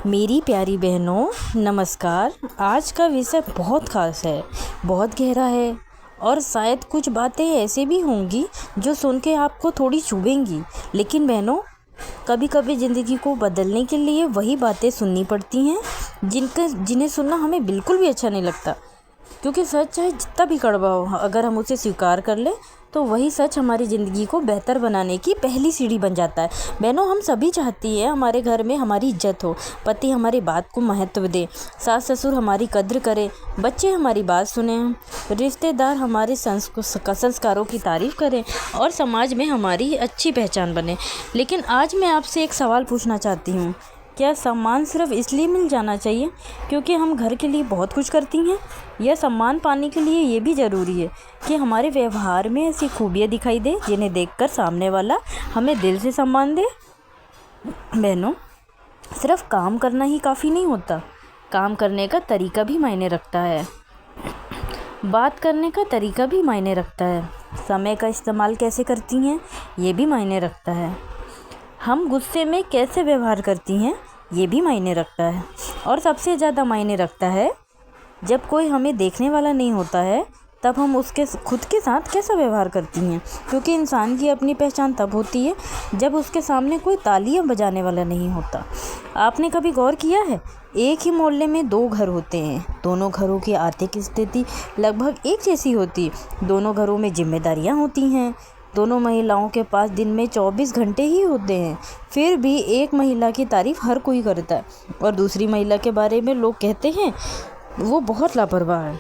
मेरी प्यारी बहनों, नमस्कार। आज का विषय बहुत ख़ास है, बहुत गहरा है और शायद कुछ बातें ऐसे भी होंगी जो सुन के आपको थोड़ी चुभेंगी। लेकिन बहनों, कभी कभी ज़िंदगी को बदलने के लिए वही बातें सुननी पड़ती हैं जिन्हें सुनना हमें बिल्कुल भी अच्छा नहीं लगता। क्योंकि सच चाहे जितना भी कड़वा हो, अगर हम उसे स्वीकार कर लें तो वही सच हमारी ज़िंदगी को बेहतर बनाने की पहली सीढ़ी बन जाता है। बहनों, हम सभी चाहती हैं हमारे घर में हमारी इज्जत हो, पति हमारी बात को महत्व दे, सास ससुर हमारी कद्र करे, बच्चे हमारी बात सुने, रिश्तेदार हमारे संस्कारों की तारीफ़ करें और समाज में हमारी अच्छी पहचान बने। लेकिन आज मैं आपसे एक सवाल पूछना चाहती हूँ, क्या सम्मान सिर्फ इसलिए मिल जाना चाहिए क्योंकि हम घर के लिए बहुत कुछ करती हैं, या सम्मान पाने के लिए ये भी ज़रूरी है कि हमारे व्यवहार में ऐसी खूबियाँ दिखाई दे जिन्हें देखकर सामने वाला हमें दिल से सम्मान दे? बहनों, सिर्फ काम करना ही काफ़ी नहीं होता, काम करने का तरीका भी मायने रखता है, बात करने का तरीका भी मायने रखता है, समय का इस्तेमाल कैसे करती हैं ये भी मायने रखता है, हम गुस्से में कैसे व्यवहार करती हैं ये भी मायने रखता है, और सबसे ज़्यादा मायने रखता है जब कोई हमें देखने वाला नहीं होता है तब हम उसके खुद के साथ कैसा व्यवहार करती हैं। क्योंकि इंसान की अपनी पहचान तब होती है जब उसके सामने कोई तालियां बजाने वाला नहीं होता। आपने कभी गौर किया है, एक ही मोहल्ले में दो घर होते हैं, दोनों घरों की आर्थिक स्थिति लगभग एक जैसी होती है, दोनों घरों में जिम्मेदारियां होती हैं, दोनों महिलाओं के पास दिन में 24 घंटे ही होते हैं, फिर भी एक महिला की तारीफ़ हर कोई करता है और दूसरी महिला के बारे में लोग कहते हैं वो बहुत लापरवाह है,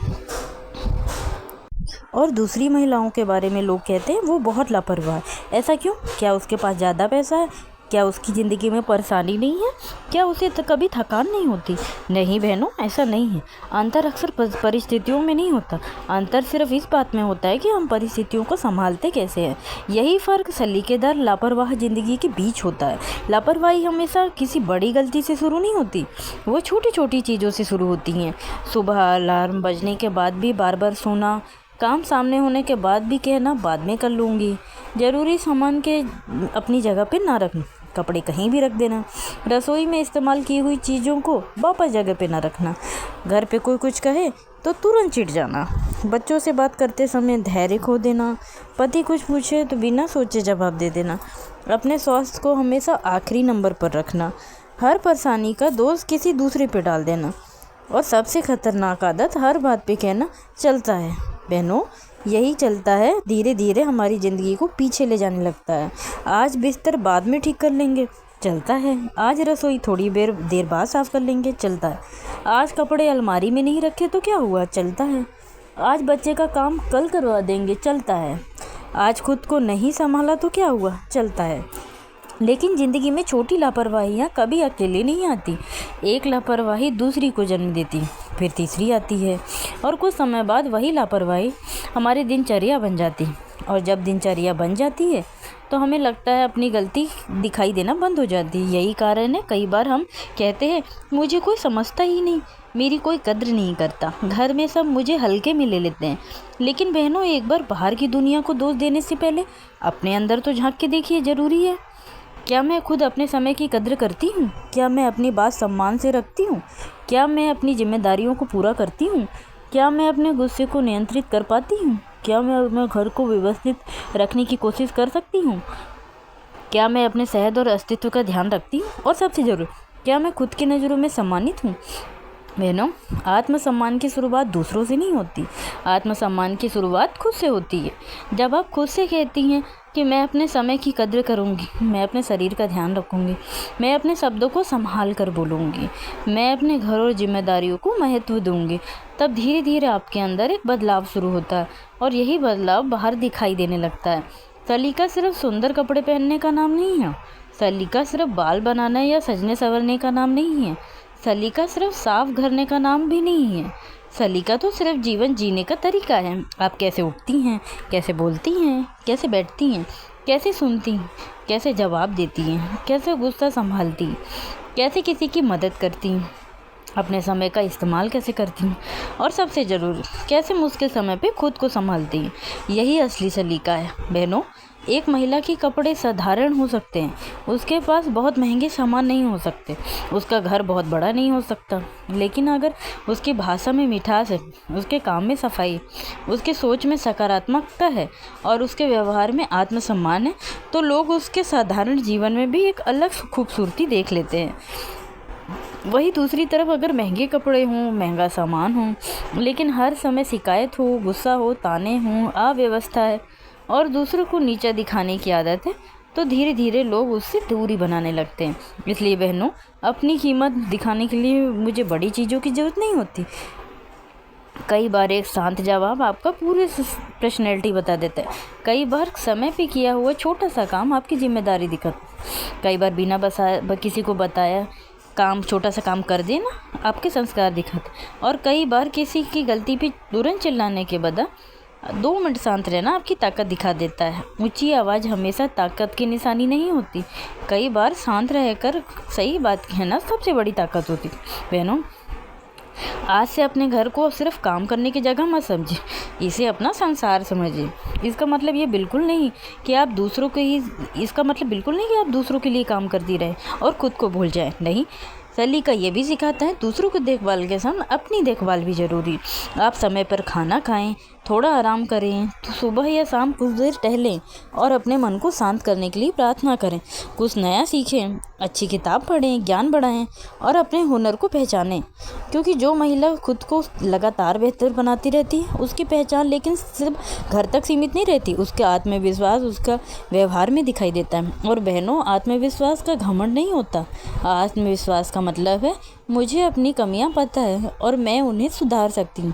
और दूसरी महिलाओं के बारे में लोग कहते हैं वो बहुत लापरवाह है। ऐसा क्यों? क्या उसके पास ज़्यादा पैसा है? क्या उसकी ज़िंदगी में परेशानी नहीं है? क्या उसे कभी थकान नहीं होती? नहीं बहनों, ऐसा नहीं है। अंतर अक्सर परिस्थितियों में नहीं होता, अंतर सिर्फ इस बात में होता है कि हम परिस्थितियों को संभालते कैसे हैं। यही फ़र्क सलीकेदार लापरवाह ज़िंदगी के बीच होता है। लापरवाही हमेशा किसी बड़ी गलती से शुरू नहीं होती, वो छोटी छोटी चीज़ों से शुरू होती हैं। सुबह अलार्म बजने के बाद भी बार बार सोना, काम सामने होने के बाद भी कहना बाद में कर लूँगी, ज़रूरी सामान के अपनी जगह पे ना रखना, कपड़े कहीं भी रख देना, रसोई में इस्तेमाल की हुई चीज़ों को वापस जगह पे ना रखना, घर पे कोई कुछ कहे तो तुरंत चिढ़ जाना, बच्चों से बात करते समय धैर्य खो देना, पति कुछ पूछे तो बिना सोचे जवाब दे देना, अपने स्वास्थ्य को हमेशा आखिरी नंबर पर रखना, हर परेशानी का दोष किसी दूसरे पे डाल देना, और सबसे खतरनाक आदत हर बात पे कहना चलता है। बहनों, यही चलता है धीरे धीरे हमारी ज़िंदगी को पीछे ले जाने लगता है। आज बिस्तर बाद में ठीक कर लेंगे, चलता है। आज रसोई थोड़ी देर बाद साफ़ कर लेंगे, चलता है। आज कपड़े अलमारी में नहीं रखे तो क्या हुआ, चलता है। आज बच्चे का काम कल करवा देंगे, चलता है। आज खुद को नहीं संभाला तो क्या हुआ, चलता है। लेकिन ज़िंदगी में छोटी लापरवाहियाँ कभी अकेले नहीं आती, एक लापरवाही दूसरी को जन्म देती, फिर तीसरी आती है, और कुछ समय बाद वही लापरवाही हमारी दिनचर्या बन जाती, और जब दिनचर्या बन जाती है तो हमें लगता है अपनी गलती दिखाई देना बंद हो जाती है। यही कारण है कई बार हम कहते हैं मुझे कोई समझता ही नहीं, मेरी कोई कद्र नहीं करता, घर में सब मुझे हल्के में ले लेते हैं। लेकिन बहनों, एक बार बाहर की दुनिया को दोष देने से पहले अपने अंदर तो झांक के देखिए, ज़रूरी है। क्या मैं खुद अपने समय की कद्र करती हूँ? क्या मैं अपनी बात सम्मान से रखती हूँ? क्या मैं अपनी जिम्मेदारियों को पूरा करती हूँ? क्या मैं अपने गुस्से को नियंत्रित कर पाती हूँ? क्या मैं अपने घर को व्यवस्थित रखने की कोशिश कर सकती हूँ? क्या मैं अपने सेहत और अस्तित्व का ध्यान रखती हूँ? और सबसे ज़रूरी, क्या मैं खुद की नज़रों में सम्मानित हूँ? बहनों, आत्मसम्मान की शुरुआत दूसरों से नहीं होती, आत्मसम्मान की शुरुआत खुद से होती है। जब आप खुद से कहती हैं कि मैं अपने समय की कद्र करूंगी, मैं अपने शरीर का ध्यान रखूंगी, मैं अपने शब्दों को संभाल कर बोलूंगी, मैं अपने घर और जिम्मेदारियों को महत्व दूंगी, तब धीरे धीरे आपके अंदर एक बदलाव शुरू होता है, और यही बदलाव बाहर दिखाई देने लगता है। सलीका सिर्फ सुंदर कपड़े पहनने का नाम नहीं है, सलीका सिर्फ बाल बनाना या सजने संवरने का नाम नहीं है, सलीका सिर्फ साफ घरने का नाम भी नहीं है, सलीका तो सिर्फ जीवन जीने का तरीका है। आप कैसे उठती हैं, कैसे बोलती हैं, कैसे बैठती हैं, कैसे सुनती हैं, कैसे जवाब देती हैं, कैसे गुस्सा संभालती हैं, कैसे किसी की मदद करती हैं, अपने समय का इस्तेमाल कैसे करती हैं, और सबसे ज़रूरी कैसे मुश्किल समय पे खुद को संभालती हैं। यही असली सलीका है। बहनों, एक महिला के कपड़े साधारण हो सकते हैं, उसके पास बहुत महंगे सामान नहीं हो सकते, उसका घर बहुत बड़ा नहीं हो सकता, लेकिन अगर उसकी भाषा में मिठास है, उसके काम में सफाई, उसके सोच में सकारात्मकता है और उसके व्यवहार में आत्मसम्मान है, तो लोग उसके साधारण जीवन में भी एक अलग खूबसूरती देख लेते हैं। वही दूसरी तरफ अगर महंगे कपड़े हों, महंगा सामान हो, लेकिन हर समय शिकायत हो, गुस्सा हो, ताने हों, अव्यवस्था है और दूसरों को नीचा दिखाने की आदत है, तो धीरे धीरे लोग उससे दूरी बनाने लगते हैं। इसलिए बहनों, अपनी कीमत दिखाने के लिए मुझे बड़ी चीज़ों की ज़रूरत नहीं होती। कई बार एक शांत जवाब आपका पूरे पर्सनैलिटी बता देता है। कई बार समय पे किया हुआ छोटा सा काम आपकी जिम्मेदारी दिखाता। कई बार बिना किसी को बताया छोटा सा काम कर देना आपके संस्कार दिखाते। और कई बार किसी की गलती पे तुरंत चिल्लाने के बजाय 2 मिनट शांत रहना आपकी ताकत दिखा देता है। ऊंची आवाज़ हमेशा ताकत की निशानी नहीं होती। कई बार शांत रहकर सही बात कहना सबसे बड़ी ताकत होती। बहनों, आज से अपने घर को सिर्फ काम करने की जगह मत समझिए, इसे अपना संसार समझिए। इसका मतलब ये बिल्कुल नहीं कि आप दूसरों के लिए काम करती रहें और खुद को भूल जाएं। नहीं, सलीका ये भी सिखाता है दूसरों की देखभाल के साथ अपनी देखभाल भी ज़रूरी। आप समय पर खाना खाएं, थोड़ा आराम करें, तो सुबह या शाम कुछ देर टहलें और अपने मन को शांत करने के लिए प्रार्थना करें। कुछ नया सीखें, अच्छी किताब पढ़ें, ज्ञान बढ़ाएं और अपने हुनर को पहचानें। क्योंकि जो महिला खुद को लगातार बेहतर बनाती रहती है, उसकी पहचान लेकिन सिर्फ घर तक सीमित नहीं रहती, उसका आत्मविश्वास उसका व्यवहार में दिखाई देता है। और बहनों, आत्मविश्वास का घमंड नहीं होता। आत्मविश्वास का मतलब है मुझे अपनी कमियां पता है और मैं उन्हें सुधार सकती हूँ।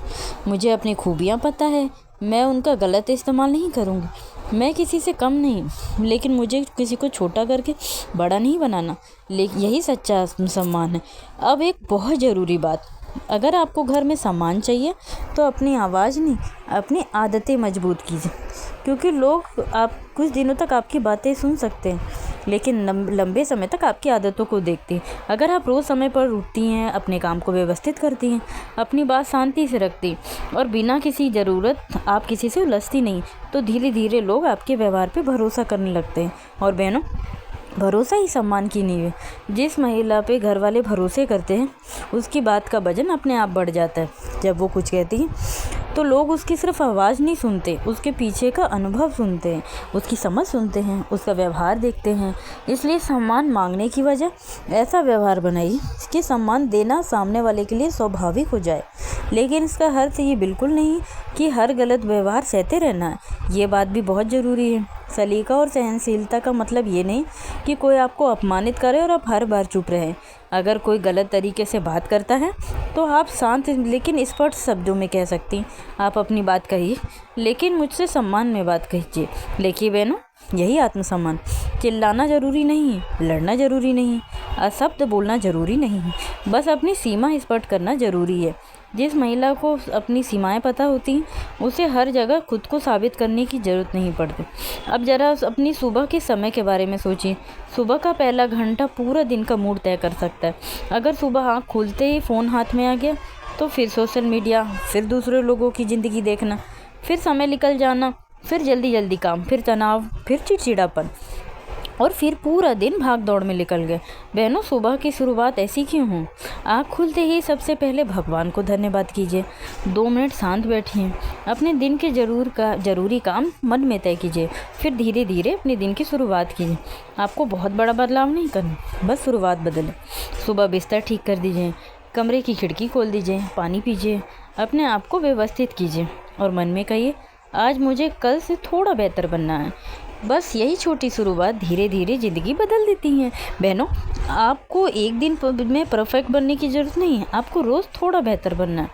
मुझे अपनी खूबियां पता है, मैं उनका गलत इस्तेमाल नहीं करूँगी। मैं किसी से कम नहीं, लेकिन मुझे किसी को छोटा करके बड़ा नहीं बनाना। लेकिन यही सच्चा सम्मान है। अब एक बहुत ज़रूरी बात, अगर आपको घर में सम्मान चाहिए तो अपनी आवाज़ नहीं, अपनी आदतें मजबूत कीजिए। क्योंकि लोग कुछ दिनों तक आपकी बातें सुन सकते हैं, लेकिन लंबे समय तक आपकी आदतों को देखते हैं। अगर आप रोज़ समय पर उठती हैं, अपने काम को व्यवस्थित करती हैं, अपनी बात शांति से रखती और बिना किसी ज़रूरत आप किसी से उलझती नहीं, तो धीरे धीरे लोग आपके व्यवहार पे भरोसा करने लगते हैं। और बहनों, भरोसा ही सम्मान की नींव है। जिस महिला पे घर वाले भरोसे करते हैं, उसकी बात का वजन अपने आप बढ़ जाता है। जब वो कुछ कहती है तो लोग उसकी सिर्फ आवाज़ नहीं सुनते, उसके पीछे का अनुभव सुनते हैं, उसकी समझ सुनते हैं, उसका व्यवहार देखते हैं। इसलिए सम्मान मांगने की वजह ऐसा व्यवहार बनाइए कि सम्मान देना सामने वाले के लिए स्वाभाविक हो जाए। लेकिन इसका अर्थ ये बिल्कुल नहीं कि हर गलत व्यवहार सहते रहना है। ये बात भी बहुत ज़रूरी है। सलीका और सहनशीलता का मतलब ये नहीं कि कोई आपको अपमानित करे और आप हर बार चुप रहें। अगर कोई गलत तरीके से बात करता है तो आप शांत लेकिन स्पष्ट शब्दों में कह सकती, आप अपनी बात कहिए, लेकिन मुझसे सम्मान में बात कीजिए। देखिए बहनों, यही आत्मसम्मान। चिल्लाना ज़रूरी नहीं, लड़ना ज़रूरी नहीं, अशब्द बोलना ज़रूरी नहीं, बस अपनी सीमा स्पष्ट करना ज़रूरी है। जिस महिला को अपनी सीमाएं पता होती हैं, उसे हर जगह खुद को साबित करने की ज़रूरत नहीं पड़ती। अब ज़रा अपनी सुबह के समय के बारे में सोचिए। सुबह का पहला घंटा पूरा दिन का मूड तय कर सकता है। अगर सुबह आँख खुलते ही फ़ोन हाथ में आ गया, तो फिर सोशल मीडिया, फिर दूसरे लोगों की ज़िंदगी देखना, फिर समय निकल जाना, फिर जल्दी जल्दी काम, फिर तनाव, फिर चिड़चिड़ापन और फिर पूरा दिन भाग दौड़ में निकल गए। बहनों, सुबह की शुरुआत ऐसी क्यों हो? आँख खुलते ही सबसे पहले भगवान को धन्यवाद कीजिए। 2 मिनट शांत बैठिए, अपने दिन के ज़रूरी काम मन में तय कीजिए, फिर धीरे धीरे अपने दिन की शुरुआत कीजिए। आपको बहुत बड़ा बदलाव नहीं करना, बस शुरुआत बदलें। सुबह बिस्तर ठीक कर दीजिए, कमरे की खिड़की खोल दीजिए, पानी पीजिए, अपने आप को व्यवस्थित कीजिए और मन में कहिए, आज मुझे कल से थोड़ा बेहतर बनना है। बस यही छोटी शुरुआत धीरे धीरे ज़िंदगी बदल देती हैं। बहनों, आपको एक दिन में परफेक्ट बनने की ज़रूरत नहीं है, आपको रोज़ थोड़ा बेहतर बनना है।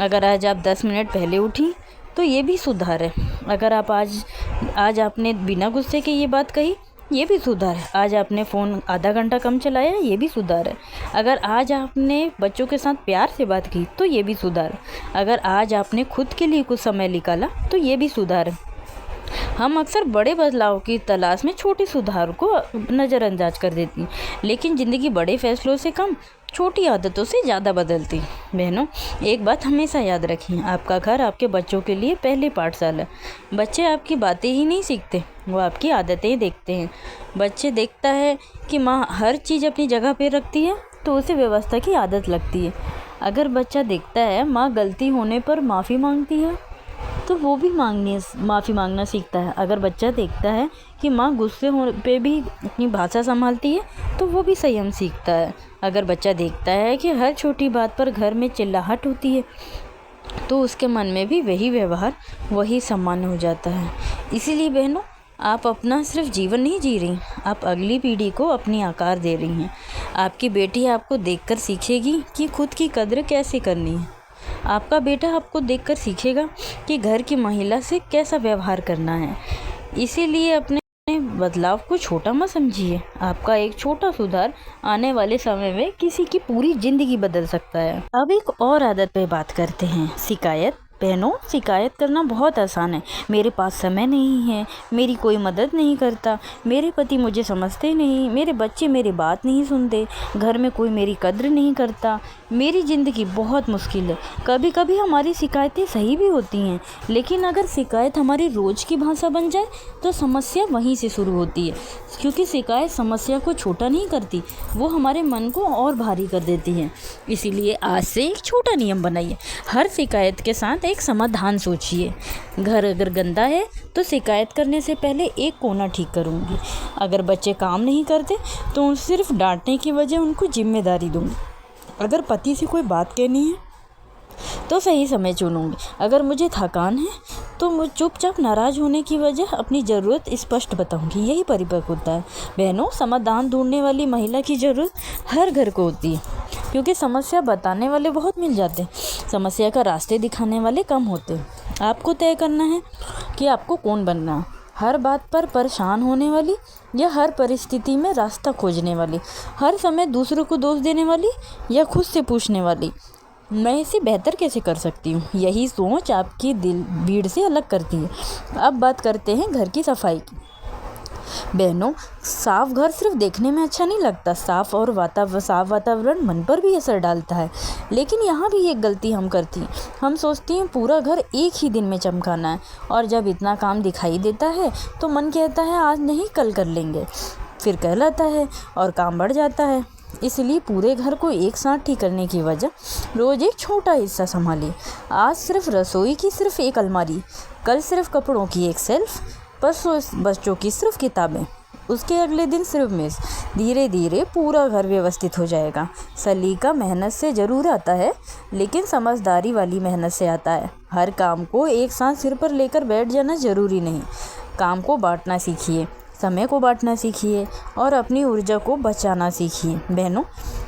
अगर आज आप 10 मिनट पहले उठी तो ये भी सुधार है। अगर आप आज आपने बिना गुस्से के ये बात कही, ये भी सुधार है। आज आपने फ़ोन आधा घंटा कम चलाया, ये भी सुधार है। अगर आज आपने बच्चों के साथ प्यार से बात की, तो ये भी सुधार है। अगर आज आपने खुद के लिए कुछ समय निकाला, तो ये भी सुधार है। हम अक्सर बड़े बदलाव की तलाश में छोटे सुधार को नज़रअंदाज कर देती हैं, लेकिन ज़िंदगी बड़े फैसलों से कम छोटी आदतों से ज़्यादा बदलती। बहनों, एक बात हमेशा याद रखिए, आपका घर आपके बच्चों के लिए पहली पाठशाला है। बच्चे आपकी बातें ही नहीं सीखते, वो आपकी आदतें देखते हैं। बच्चे देखता है कि माँ हर चीज़ अपनी जगह पर रखती है तो उसे व्यवस्था की आदत लगती है। अगर बच्चा देखता है माँ गलती होने पर माफ़ी मांगती है तो वो भी माफ़ी मांगना सीखता है। अगर बच्चा देखता है कि माँ गुस्से होने पे भी अपनी भाषा संभालती है तो वो भी संयम सीखता है। अगर बच्चा देखता है कि हर छोटी बात पर घर में चिल्लाहट होती है तो उसके मन में भी वही व्यवहार, वही सम्मान हो जाता है। इसीलिए बहनों, आप अपना सिर्फ जीवन नहीं जी रही, आप अगली पीढ़ी को अपनी आकार दे रही हैं। आपकी बेटी आपको देखकर सीखेगी कि खुद की कद्र कैसे करनी है। आपका बेटा आपको देखकर सीखेगा कि घर की महिला से कैसा व्यवहार करना है। इसीलिए अपने बदलाव को छोटा मत समझिए। आपका एक छोटा सुधार आने वाले समय में किसी की पूरी जिंदगी बदल सकता है। अब एक और आदत पे बात करते हैं, शिकायत। बहनों, शिकायत करना बहुत आसान है। मेरे पास समय नहीं है, मेरी कोई मदद नहीं करता, मेरे पति मुझे समझते नहीं, मेरे बच्चे मेरी बात नहीं सुनते, घर में कोई मेरी कद्र नहीं करता, मेरी ज़िंदगी बहुत मुश्किल है। कभी कभी हमारी शिकायतें सही भी होती हैं, लेकिन अगर शिकायत हमारी रोज़ की भाषा बन जाए तो समस्या वहीं से शुरू होती है। क्योंकि शिकायत समस्या को छोटा नहीं करती, वो हमारे मन को और भारी कर देती है। इसीलिए आज से एक छोटा नियम बनाइए, हर शिकायत के साथ एक समाधान सोचिए। घर अगर गंदा है तो शिकायत करने से पहले एक कोना ठीक करूँगी। अगर बच्चे काम नहीं करते तो सिर्फ डांटने की वजह उनको जिम्मेदारी दूँगी। अगर पति से कोई बात कहनी है तो सही समय चुनूँगी। अगर मुझे थकान है तो मुझ चुपचाप नाराज़ होने की वजह अपनी ज़रूरत स्पष्ट बताऊँगी। यही परिपक्व होता है। बहनों, समाधान ढूंढने वाली महिला की ज़रूरत हर घर को होती है, क्योंकि समस्या बताने वाले बहुत मिल जाते हैं, समस्या का रास्ते दिखाने वाले कम होते हैं। आपको तय करना है कि आपको कौन बनना है, हर बात पर परेशान होने वाली या हर परिस्थिति में रास्ता खोजने वाली, हर समय दूसरों को दोष देने वाली या खुद से पूछने वाली, मैं इसे बेहतर कैसे कर सकती हूँ। यही सोच आपकी दिल भीड़ से अलग करती है। अब बात करते हैं घर की सफाई की। बहनों, साफ घर सिर्फ देखने में अच्छा नहीं लगता, साफ वातावरण मन पर भी असर डालता है। लेकिन यहाँ भी एक गलती हम करती हैं, हम सोचती हैं पूरा घर एक ही दिन में चमकाना है, और जब इतना काम दिखाई देता है तो मन कहता है आज नहीं कल कर लेंगे, फिर कहलाता है और काम बढ़ जाता है। इसलिए पूरे घर को एक साथ ठीक करने की वजह रोज़ एक छोटा हिस्सा संभालिए। आज सिर्फ रसोई की सिर्फ एक अलमारी, कल सिर्फ कपड़ों की एक सेल्फ, परसों बच्चों की सिर्फ किताबें, उसके अगले दिन सिर्फ मेज़। धीरे धीरे पूरा घर व्यवस्थित हो जाएगा। सलीका मेहनत से ज़रूर आता है, लेकिन समझदारी वाली मेहनत से आता है। हर काम को एक साथ सिर पर लेकर बैठ जाना ज़रूरी नहीं। काम को बांटना सीखिए, समय को बांटना सीखिए और अपनी ऊर्जा को बचाना सीखिए। बहनों,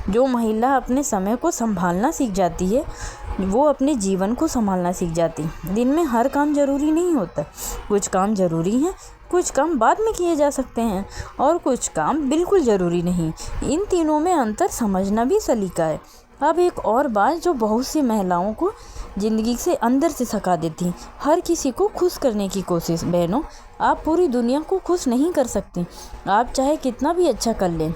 जो महिला अपने समय को संभालना सीख जाती है वो अपने जीवन को संभालना सीख जाती है। दिन में हर काम ज़रूरी नहीं होता, कुछ काम ज़रूरी हैं, कुछ काम बाद में किए जा सकते हैं और कुछ काम बिल्कुल ज़रूरी नहीं। इन तीनों में अंतर समझना भी सलीका है। अब एक और बात जो बहुत सी महिलाओं को ज़िंदगी से अंदर से थका देती है, हर किसी को खुश करने की कोशिश। बहनों, आप पूरी दुनिया को खुश नहीं कर सकती। आप चाहे कितना भी अच्छा कर लें,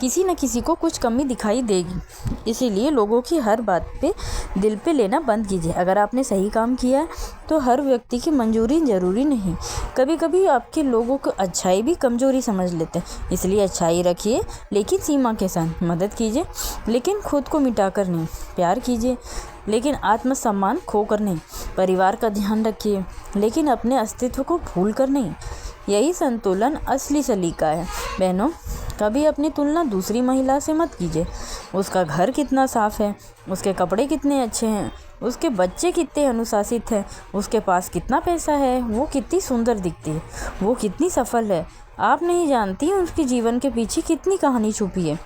किसी न किसी को कुछ कमी दिखाई देगी। इसीलिए लोगों की हर बात पे दिल पे लेना बंद कीजिए। अगर आपने सही काम किया है तो हर व्यक्ति की मंजूरी ज़रूरी नहीं। कभी कभी आपके लोगों को अच्छाई भी कमज़ोरी समझ लेते हैं। इसलिए अच्छाई रखिए, लेकिन सीमा के साथ। मदद कीजिए, लेकिन खुद को मिटाकर नहीं। प्यार कीजिए, लेकिन आत्मसम्मान खोकर नहीं। परिवार का ध्यान रखिए, लेकिन अपने अस्तित्व को भूल कर नहीं। यही संतुलन असली सलीका है। बहनों, कभी अपनी तुलना दूसरी महिला से मत कीजिए। उसका घर कितना साफ़ है, उसके कपड़े कितने अच्छे हैं, उसके बच्चे कितने अनुशासित हैं, उसके पास कितना पैसा है, वो कितनी सुंदर दिखती है, वो कितनी सफल है। आप नहीं जानती उसके जीवन के पीछे कितनी कहानी छुपी है।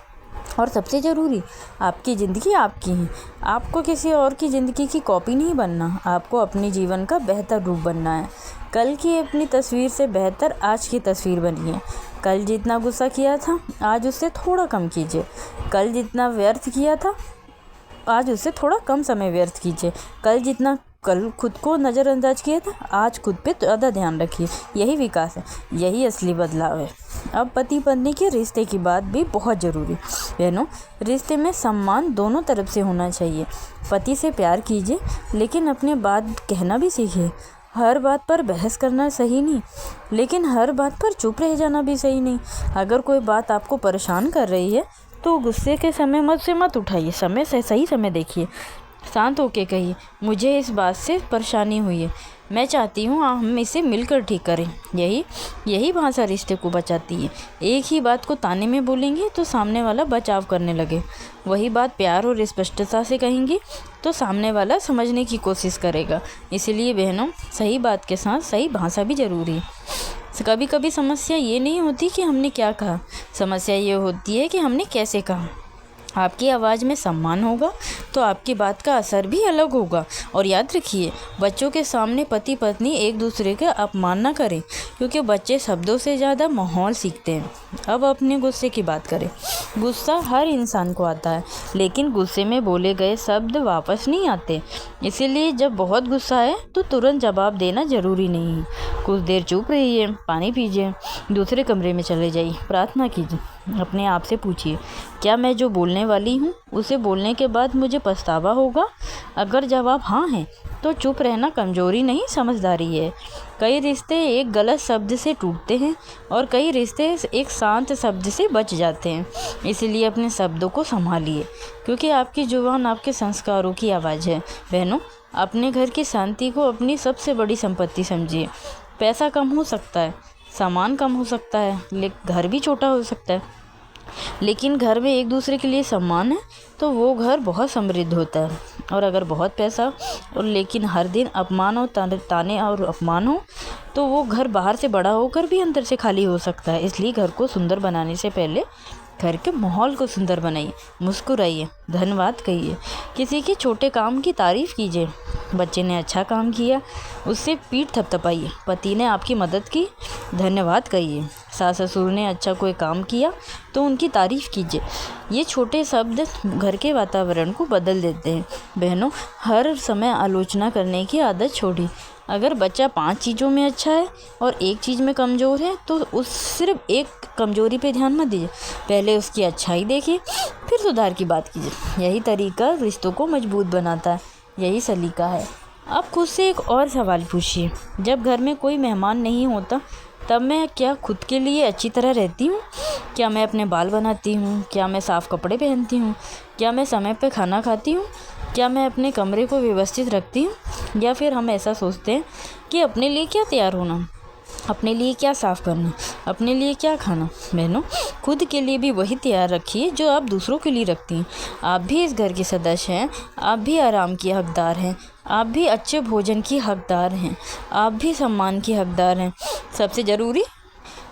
और सबसे ज़रूरी, आपकी ज़िंदगी आपकी है। आपको किसी और की ज़िंदगी की कॉपी नहीं बनना, आपको अपने जीवन का बेहतर रूप बनना है। कल की अपनी तस्वीर से बेहतर आज की तस्वीर बनिए। कल जितना गुस्सा किया था आज उससे थोड़ा कम कीजिए। कल जितना व्यर्थ किया था आज उससे थोड़ा कम समय व्यर्थ कीजिए। कल खुद को नज़रअंदाज किया था आज खुद पे ज़्यादा ध्यान रखिए। यही विकास है, यही असली बदलाव है। अब पति पत्नी के रिश्ते की बात भी बहुत ज़रूरी। बहनों, रिश्ते में सम्मान दोनों तरफ से होना चाहिए। पति से प्यार कीजिए, लेकिन अपने बात कहना भी सीखिए। हर बात पर बहस करना सही नहीं, लेकिन हर बात पर चुप रह जाना भी सही नहीं। अगर कोई बात आपको परेशान कर रही है तो गुस्से के समय मत उठाइए। समय से सही समय देखिए, शांत होके कहिए, मुझे इस बात से परेशानी हुई है, मैं चाहती हूँ हम इसे मिलकर ठीक करें। यही भाषा रिश्ते को बचाती है। एक ही बात को ताने में बोलेंगे तो सामने वाला बचाव करने लगे। वही बात प्यार और स्पष्टता से कहेंगे तो सामने वाला समझने की कोशिश करेगा। इसलिए बहनों, सही बात के साथ सही भाषा भी ज़रूरी है। कभी कभी समस्या ये नहीं होती कि हमने क्या कहा, समस्या ये होती है कि हमने कैसे कहा। आपकी आवाज़ में सम्मान होगा तो आपकी बात का असर भी अलग होगा। और याद रखिए, बच्चों के सामने पति पत्नी एक दूसरे का अपमान ना करें, क्योंकि बच्चे शब्दों से ज़्यादा माहौल सीखते हैं। अब अपने गुस्से की बात करें। गुस्सा हर इंसान को आता है, लेकिन गुस्से में बोले गए शब्द वापस नहीं आते। इसीलिए जब बहुत गुस्सा है तो तुरंत जवाब देना ज़रूरी नहीं है। कुछ देर चुप रहिए, पानी पीजिए, दूसरे कमरे में चले जाइए, प्रार्थना कीजिए। अपने आप से पूछिए, क्या मैं जो बोलने वाली हूँ उसे बोलने के बाद मुझे पछतावा होगा? अगर जवाब हाँ है तो चुप रहना कमज़ोरी नहीं, समझदारी है। कई रिश्ते एक गलत शब्द से टूटते हैं और कई रिश्ते एक शांत शब्द से बच जाते हैं। इसलिए अपने शब्दों को संभालिए, क्योंकि आपकी जुबान आपके संस्कारों की आवाज़ है। बहनों, अपने घर की शांति को अपनी सबसे बड़ी संपत्ति समझिए। पैसा कम हो सकता है, सामान कम हो सकता है, लेकिन घर भी छोटा हो सकता है, लेकिन घर में एक दूसरे के लिए सम्मान है तो वो घर बहुत समृद्ध होता है। और अगर बहुत पैसा और लेकिन हर दिन अपमान और ताने और अपमान हो तो वो घर बाहर से बड़ा होकर भी अंदर से खाली हो सकता है। इसलिए घर को सुंदर बनाने से पहले घर के माहौल को सुंदर बनाइए, मुस्कुराइए, धन्यवाद कहिए, किसी के छोटे काम की तारीफ़ कीजिए। बच्चे ने अच्छा काम किया, उससे पीठ थपथपाइए। पति ने आपकी मदद की, धन्यवाद कहिए। सास ससुर ने अच्छा कोई काम किया तो उनकी तारीफ़ कीजिए। ये छोटे शब्द घर के वातावरण को बदल देते हैं। बहनों, हर समय आलोचना करने की आदत छोड़िए। अगर बच्चा 5 चीज़ों में अच्छा है और एक चीज़ में कमज़ोर है तो उस सिर्फ एक कमज़ोरी पे ध्यान मत दीजिए, पहले उसकी अच्छाई देखिए, फिर सुधार की बात कीजिए। यही तरीका रिश्तों को मजबूत बनाता है, यही सलीका है। आप खुद से एक और सवाल पूछिए, जब घर में कोई मेहमान नहीं होता तब मैं क्या खुद के लिए अच्छी तरह रहती हूँ? क्या मैं अपने बाल बनाती हूँ? क्या मैं साफ़ कपड़े पहनती हूँ? क्या मैं समय पर खाना खाती हूँ? क्या मैं अपने कमरे को व्यवस्थित रखती हूँ? या फिर हम ऐसा सोचते हैं कि अपने लिए क्या तैयार होना, अपने लिए क्या साफ़ करना, अपने लिए क्या खाना। बहनों, खुद के लिए भी वही तैयार रखिए जो आप दूसरों के लिए रखती हैं। आप भी इस घर के सदस्य हैं, आप भी आराम की हकदार हैं, आप भी अच्छे भोजन की हकदार हैं, आप भी सम्मान की हकदार हैं। सबसे ज़रूरी,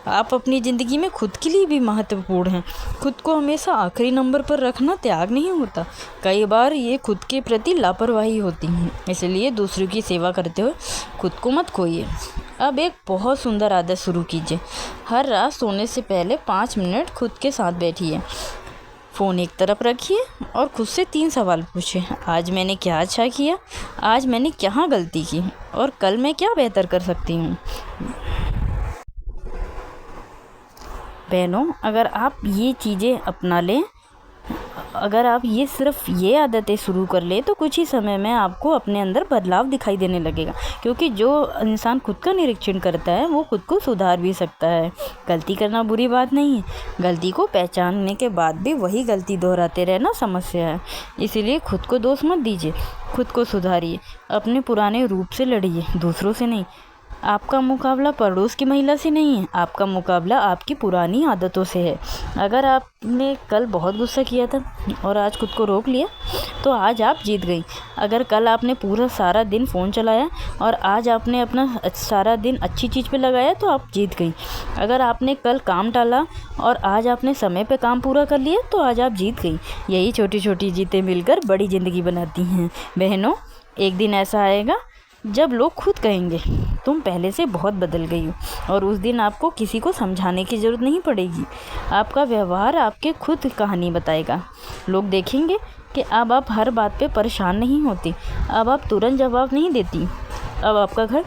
आप अपनी ज़िंदगी में खुद के लिए भी महत्वपूर्ण हैं। खुद को हमेशा आखिरी नंबर पर रखना त्याग नहीं होता, कई बार ये खुद के प्रति लापरवाही होती है। इसलिए दूसरों की सेवा करते हुए खुद को मत खोइए। अब एक बहुत सुंदर आदत शुरू कीजिए। हर रात सोने से पहले 5 मिनट खुद के साथ बैठिए, फ़ोन एक तरफ रखिए और खुद से 3 सवाल पूछिए। आज मैंने क्या अच्छा किया, आज मैंने कहाँ गलती की, और कल मैं क्या बेहतर कर सकती हूँ। बहनों, अगर आप ये चीज़ें अपना लें, अगर आप सिर्फ ये आदतें शुरू कर ले तो कुछ ही समय में आपको अपने अंदर बदलाव दिखाई देने लगेगा। क्योंकि जो इंसान खुद का निरीक्षण करता है वो खुद को सुधार भी सकता है। गलती करना बुरी बात नहीं है, गलती को पहचानने के बाद भी वही गलती दोहराते रहना समस्या है। इसीलिए खुद को दोष मत दीजिए, खुद को सुधारिए, अपने पुराने रूप से लड़िए, दूसरों से नहीं। आपका मुकाबला पड़ोस की महिला से नहीं है, आपका मुकाबला आपकी पुरानी आदतों से है। अगर आपने कल बहुत गुस्सा किया था और आज खुद को रोक लिया तो आज आप जीत गई। अगर कल आपने पूरा सारा दिन फ़ोन चलाया और आज आपने अपना सारा दिन अच्छी चीज़ पे लगाया तो आप जीत गई। अगर आपने कल काम टाला और आज आपने समय पे काम पूरा कर लिया तो आज आप जीत गई। यही छोटी छोटी जीतें मिलकर बड़ी ज़िंदगी बनाती हैं। बहनों, एक दिन ऐसा आएगा जब लोग खुद कहेंगे तुम पहले से बहुत बदल गई हो, और उस दिन आपको किसी को समझाने की ज़रूरत नहीं पड़ेगी। आपका व्यवहार आपके खुद कहानी बताएगा। लोग देखेंगे कि अब आप हर बात पे परेशान नहीं होती, अब आप तुरंत जवाब नहीं देती, अब आपका घर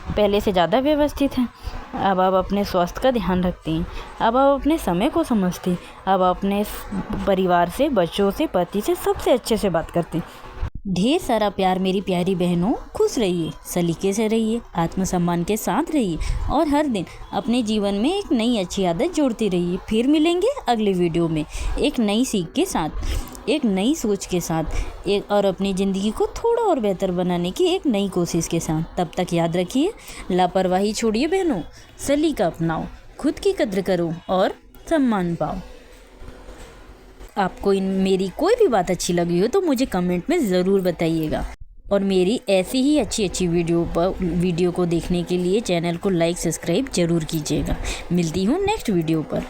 पहले से ज़्यादा व्यवस्थित है। अब आप अपने स्वास्थ्य का ध्यान रखती हैं, अब आप अपने समय को समझती, अब आप अपने परिवार से, बच्चों से, पति से सबसे अच्छे से बात करती। ढेर सारा प्यार मेरी प्यारी बहनों। खुश रहिए, सलीके से रहिए, आत्मसम्मान के साथ रहिए और हर दिन अपने जीवन में एक नई अच्छी आदत जोड़ती रहिए। फिर मिलेंगे अगले वीडियो में एक नई सीख के साथ, एक नई सोच के साथ, एक और अपनी ज़िंदगी को थोड़ा और बेहतर बनाने की एक नई कोशिश के साथ। तब तक याद रखिए, लापरवाही छोड़िए बहनों, सलीका अपनाओ, खुद की कद्र करो और सम्मान पाओ। आपको मेरी कोई भी बात अच्छी लगी हो तो मुझे कमेंट में ज़रूर बताइएगा और मेरी ऐसी ही अच्छी वीडियो को देखने के लिए चैनल को लाइक सब्सक्राइब ज़रूर कीजिएगा। मिलती हूँ नेक्स्ट वीडियो पर।